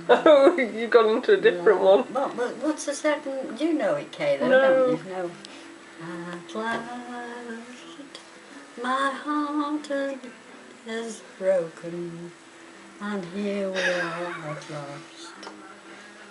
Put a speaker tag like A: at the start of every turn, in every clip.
A: Oh, you've gone into a different one.
B: What's the second? Do you know it, Kay, though,
A: No.
B: don't you? No. At last, my heart is broken, and here we are at last.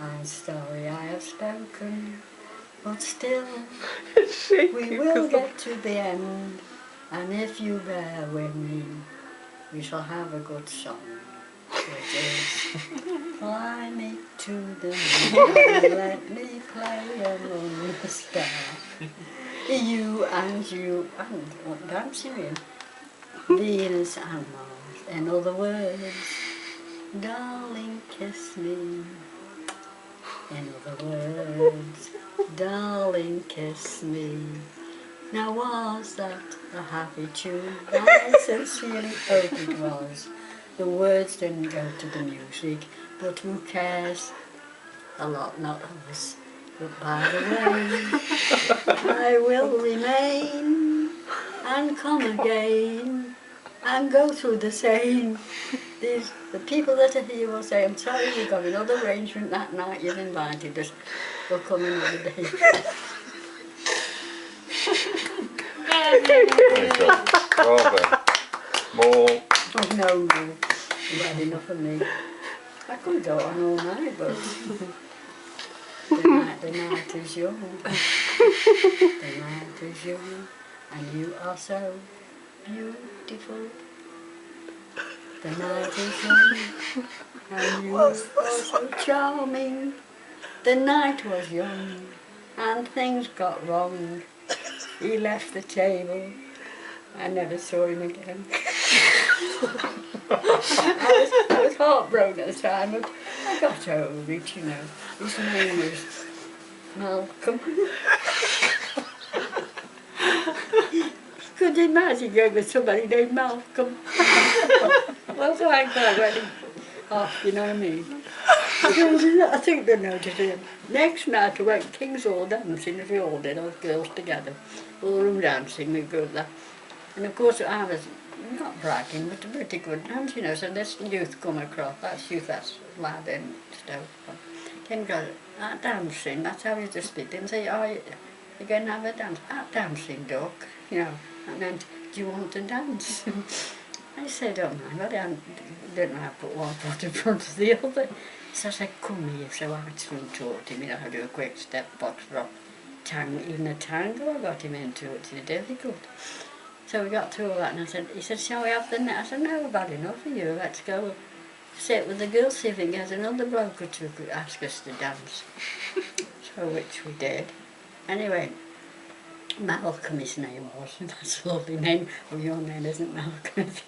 B: I'm sorry I have spoken, but still, we will get to the end, and if you bear with me, we shall have a good song. It is fly me to the moon and let me play among the stars. You and you, what dancing in? Venus and Mars. In other words, darling, kiss me. In other words, darling, kiss me. Now was that a happy tune? I sincerely hope it was. The words didn't go to the music, but who cares? A lot, not us. But by the way, I will remain and come again and go through the same. The people that are here will say, I'm sorry we got another arrangement that night you've invited us. We'll come another day.
C: Bravo. More.
B: Oh no, you've had enough of me. I could go on all night, but the night is young. The night is young, and you are so beautiful. The night is young, and you are so charming. The night was young, and things got wrong. He left the table. I never saw him again. I was heartbroken at the time, but I got over it, you know. His name was Malcolm. Could you imagine going with somebody named Malcolm? Well, so I got ready off, you know what I mean? I think they noticed him. Next night I went King's Hall dancing, as we all did, all girls together. Ballroom dancing, we go there. And of course I was not bragging, but a pretty good dance, you know, so this youth come across, that's lad in Stoke. Came across, dancing, that's how he used to speak, and say, oh, you're going to have a dance? Dancing, duck, you know, and then, do you want to dance? I said, oh man, well, I didn't know how to put one foot in front of the other. So I said, come here, so I soon taught him, you know, how to do a quick step, box rock, even a tango, I got him into it, it's difficult. So we got through all that, and he said, shall we have the net? I said, no, I've had enough of you, let's go sit with the girls, see if we can get another bloke or two could ask us to dance. So, which we did. Anyway, Malcolm his name was, that's a lovely name. Well, your name isn't Malcolm, is it?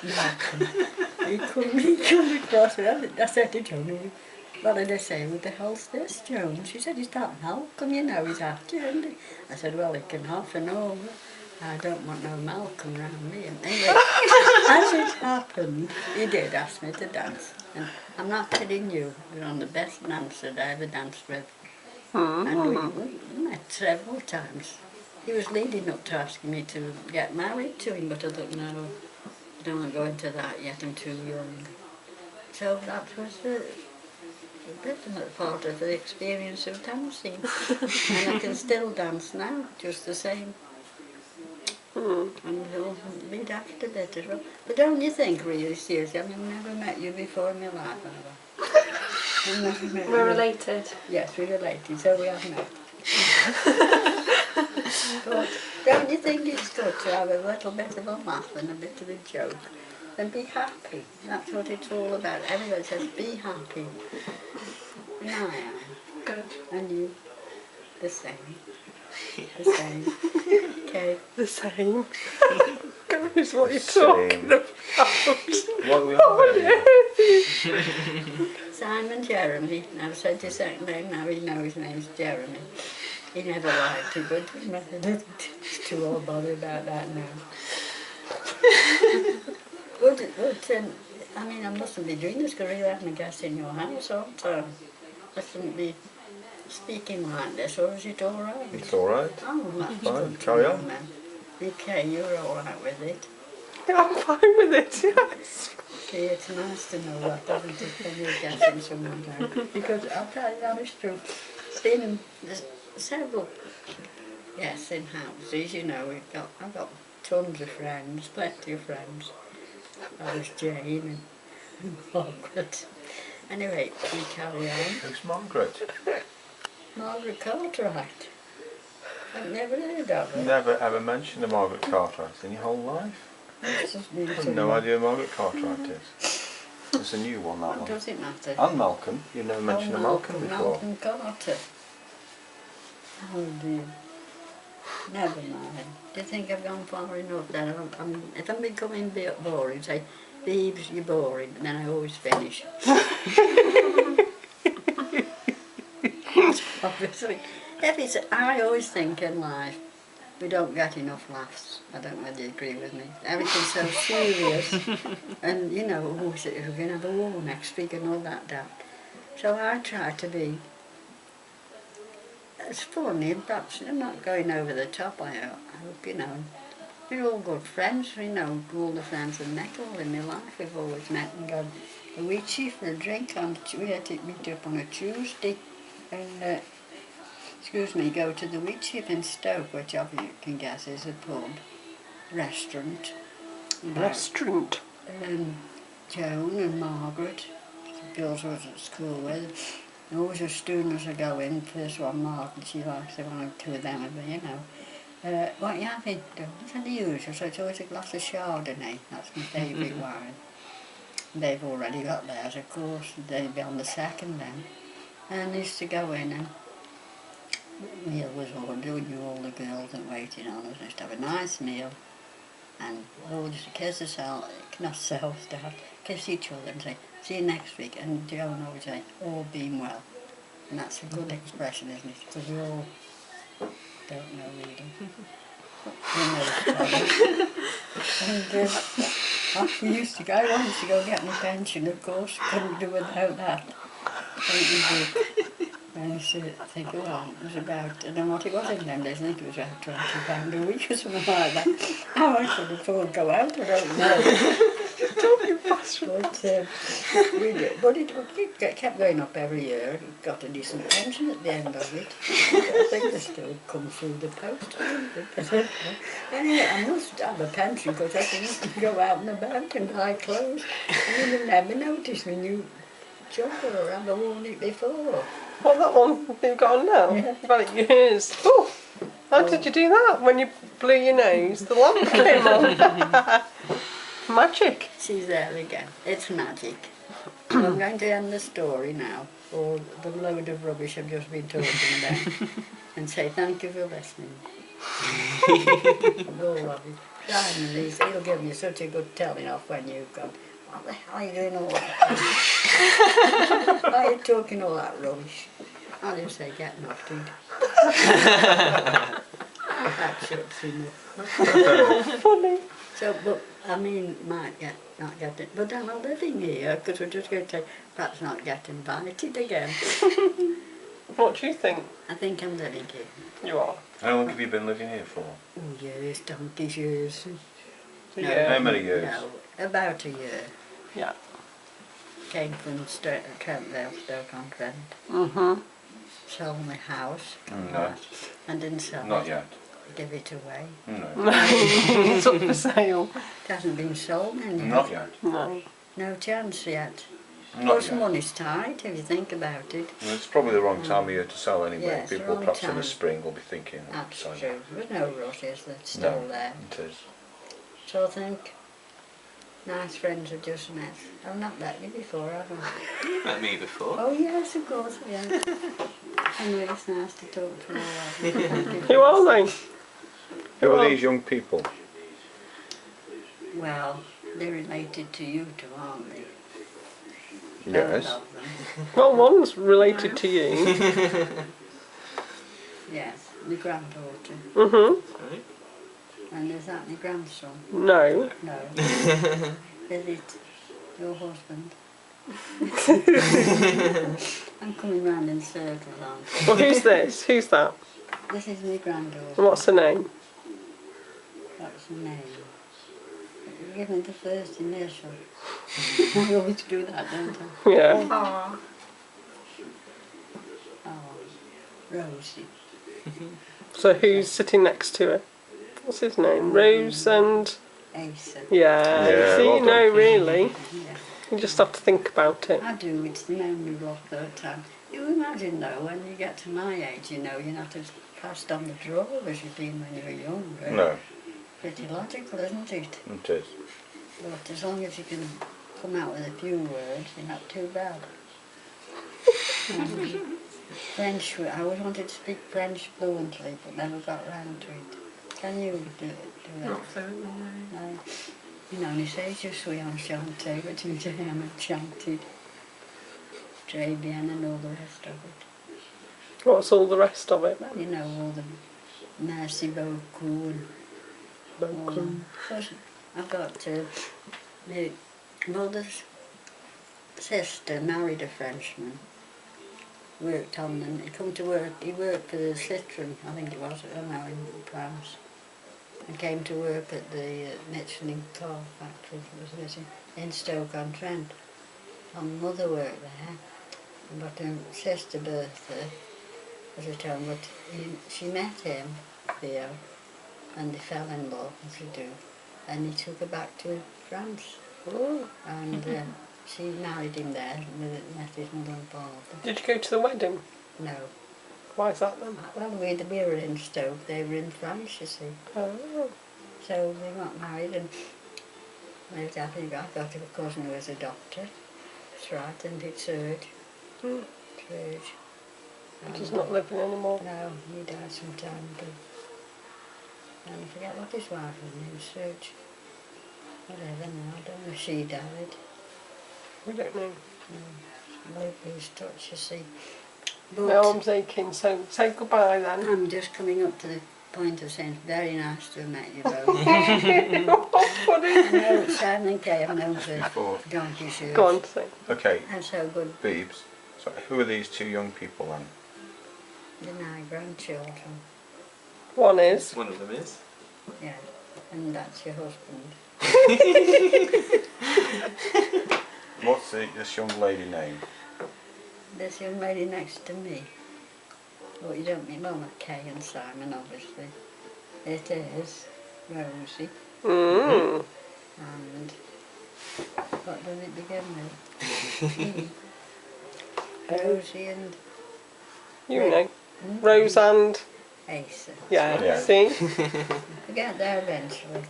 B: Malcolm. He come across it. I said to Joan, what did I say? What the hell's this, Joan? She said, is that Malcolm? You know he's after you, isn't he? I said, well, he can half an hour. I don't want no Malcolm around me. And anyway, as it happened, he did ask me to dance. And I'm not kidding you, you're on the best dancer I ever danced with. And we met several times. He was leading up to asking me to get married to him, but I thought, no, I don't want to go into that yet, I'm too young. So that was a bit of a part of the experience of dancing. And I can still dance now, just the same. And we'd after that as well. But don't you think, really seriously, I've never met you before in my life, have I?
A: We're related.
B: Yes, we're related, so we have met. But don't you think it's good to have a little bit of a laugh and a bit of a joke? And be happy. That's what it's all about. Everybody says, be happy. And I am.
A: Good.
B: And you, the same. The same. Okay.
A: The same. Goodness, what you're talking about.
C: What are we on?
B: Simon Jeremy. I've said his second name now, he knows his name's Jeremy. He never liked it, but it's too all bothered about that now. But I mean, I mustn't be doing this because you're having a guest in your house all the time. I shouldn't be speaking like this, or is it all right?
C: It's all right.
B: Oh, that's
C: fine.
B: good.
C: Carry on.
B: Okay, you're all right with it.
A: Yeah, I'm fine with it, yes.
B: See, it's nice to know that, isn't it, when you're guessing someone down? Because I'll tell you the honest truth, been in several guessing houses, you know, I've got tons of friends, plenty of friends. I was Jane and Margaret. Anyway, we carry on.
C: Who's Margaret?
B: Margaret Cartwright. I've never heard of her.
C: Never ever mentioned a Margaret Cartwright in your whole life. I have no idea who Margaret Cartwright is. It's a new one, that
B: What
C: one.
B: does it matter?
C: And Malcolm. You've never mentioned a Malcolm before.
B: Malcolm Carter. Oh dear. Never mind. Do you think I've gone far enough then? If I'm becoming a bit boring, say, Beebs, you're boring, and then I always finish. Obviously. I always think in life, we don't get enough laughs. I don't know whether you agree with me. Everything's so serious. And, you know, we're going to have a war next week and all that down. So I try to be as funny, and perhaps I'm not going over the top, I hope, you know. We're all good friends, you know, all the friends I've met all in my life. We've always met and gone a Weechie for a drink. We had to meet up on a Tuesday and, go to the Weechie in Stoke, which you can guess is a pub, restaurant.
A: Restaurant.
B: Joan and Margaret, the girls I was at school with. And always as soon as I go in, first one Margaret, she likes one or two of them of me, you know. What are you having? It's the usual, so it's always a glass of Chardonnay, that's my favourite wine. They've already got theirs, of course, they'll be on the second then. And I used to go in and the meal was ordered, we knew all the girls that waiting on us, used to have a nice meal. And we'll just kiss ourselves, kiss each other and say, see you next week. And Joan always say, all being well. And that's a good expression, isn't it? Because we all don't know really. And I used to go get my pension, of course, couldn't do without that. And I used to think, well, it was about, I don't know what it was in them days, I think it was about £20 a week or something like that. How I could afford to go out, I don't know. But it kept going up every year. It got a decent pension at the end of it. I think they still come through the post. Anyway, I must have a pension because I can go out and about and buy clothes. And you never notice when you jumper or have worn it before.
A: What, that one you've got on now?
B: Yeah.
A: You've had it years. Oh, how did you do that? When you blew your nose, the lamp came on. Magic.
B: She's there again. It's magic. I'm going to end the story now, or the load of rubbish I've just been talking about, and say thank you for listening. All of you. Simon, he'll give me such a good telling off when you've gone, what the hell are you doing all that? Why are you talking all that rubbish? I'll just say, get knocked in. That shuts enough.
A: Funny.
B: So, but, I mean, might not get it, but I'm living here, because we're just going to perhaps not get invited again.
A: What do you think?
B: I think I'm living here.
A: You are.
C: How long have you been living here for?
B: Oh, years, donkey's years.
A: Yeah.
C: How many years?
B: No, about a year.
A: Yeah.
B: Came from Trentvale, Stoke-on-Trent.
A: Mm-hmm.
B: Sold my house.
C: No.
B: And didn't sell it.
C: Not yet.
B: Give it away.
C: No.
A: It's up for sale.
B: It hasn't been sold anymore.
C: Not yet.
A: No.
B: No chance yet. Of
C: Not
B: course,
C: yet.
B: money's tight if you think about it.
C: Well, it's probably the wrong time of year to sell anyway.
B: Yeah, it's the
C: People
B: wrong
C: perhaps in
B: time.
C: the spring will be thinking.
B: That's
C: selling
B: true.
C: it.
B: There's no rush, is there? It's still
C: No,
B: there.
C: it is.
B: So I think nice friends I've just met. I've not met you before, have I?
D: You've met me before.
B: Oh yes, of course, yeah. Anyway, it's nice to talk to all of you.
A: Who are they?
C: Who are these young people?
B: Well, they're related to you two, aren't they?
C: Yes.
B: Both of them.
A: Well, one's related to you.
B: Yes, my granddaughter.
A: Mm-hmm.
D: Right.
B: And is that my grandson?
A: No.
B: No. Is it your husband? I'm coming round in circles, aren't I?
A: Well, who's this? Who's that?
B: This is my granddaughter.
A: And what's her name?
B: What's her name? give them the first initial. I always do that, don't I?
A: Yeah.
D: Aw.
B: Oh, Rosie.
A: So who's sitting next to her? What's his name? Rose and...
B: Asa.
A: Yeah,
C: Yeah,
A: see,
C: well
A: you know,
C: done.
A: really.
B: Yeah.
A: You just have to think about it.
B: I do, it's the memory block the time. You imagine though, when you get to my age, you know, you're not as fast on the draw as you've been when you were younger.
C: No,
B: Pretty logical, isn't it?
C: it is.
B: But as long as you can come out with a few words, you're not too bad. French, I always wanted to speak French fluently, but never got round to it. Can you do that?
D: Not fluently, no.
B: No. You know, he says je suis enchanté, which means I am enchanted. Très bien and all the rest of it.
A: What's all the rest of it?
B: Well, you know, all the merci beaucoup and all that. Plus, I've got my mother's sister married a Frenchman. Worked on them. He come to work. He worked for the Citroen, I think it was, I don't know, in France. And came to work at the Michelin car factory that was in Stoke-on-Trent. My mother worked there, but her sister Bertha was at home, but she met him, Theo, and they fell in love, as you do. And he took her back to France.
A: Oh.
B: And she married him there, met his mother and father.
A: Did you go to the wedding?
B: No.
A: Why is that then?
B: Well, we were in Stoke, they were in France, you see.
A: Oh.
B: So they got married and lived happy. I got a cousin who was a doctor. That's right, and did surge.
A: Hmm.
B: Surge.
A: He's not living anymore.
B: No, he died some time ago. And I forget what his wife was named, Surge. Whatever now, I don't know if she died.
A: We don't know.
B: No, lose touch, you see.
A: My
B: But
A: arm's aching, so say goodbye then.
B: I'm just coming up to the point of saying, very nice to have met you both.
A: Oh, funny.
B: I know it's Simon K, I've known for
C: Before.
B: donkey's years.
A: Go on, say.
C: Okay,
B: And so good,
C: Beebs. So who are these two young people then?
B: they're my grandchildren.
A: One is.
E: One of them is.
B: Yeah, and that's your husband.
C: What's this young lady name?
B: This young lady next to me. Well, you don't mean, well, not Kay and Simon, obviously. It is Rosie.
A: Mm.
B: And what does it begin with? Rosie and
A: You know. Rose and...
B: Asa.
A: Yeah,
C: Yeah.
A: see?
B: We'll get there eventually.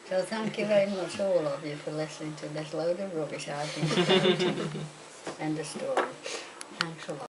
B: So thank you very much, all of you, for listening to this load of rubbish I've been quoting. End of story. Thanks a lot.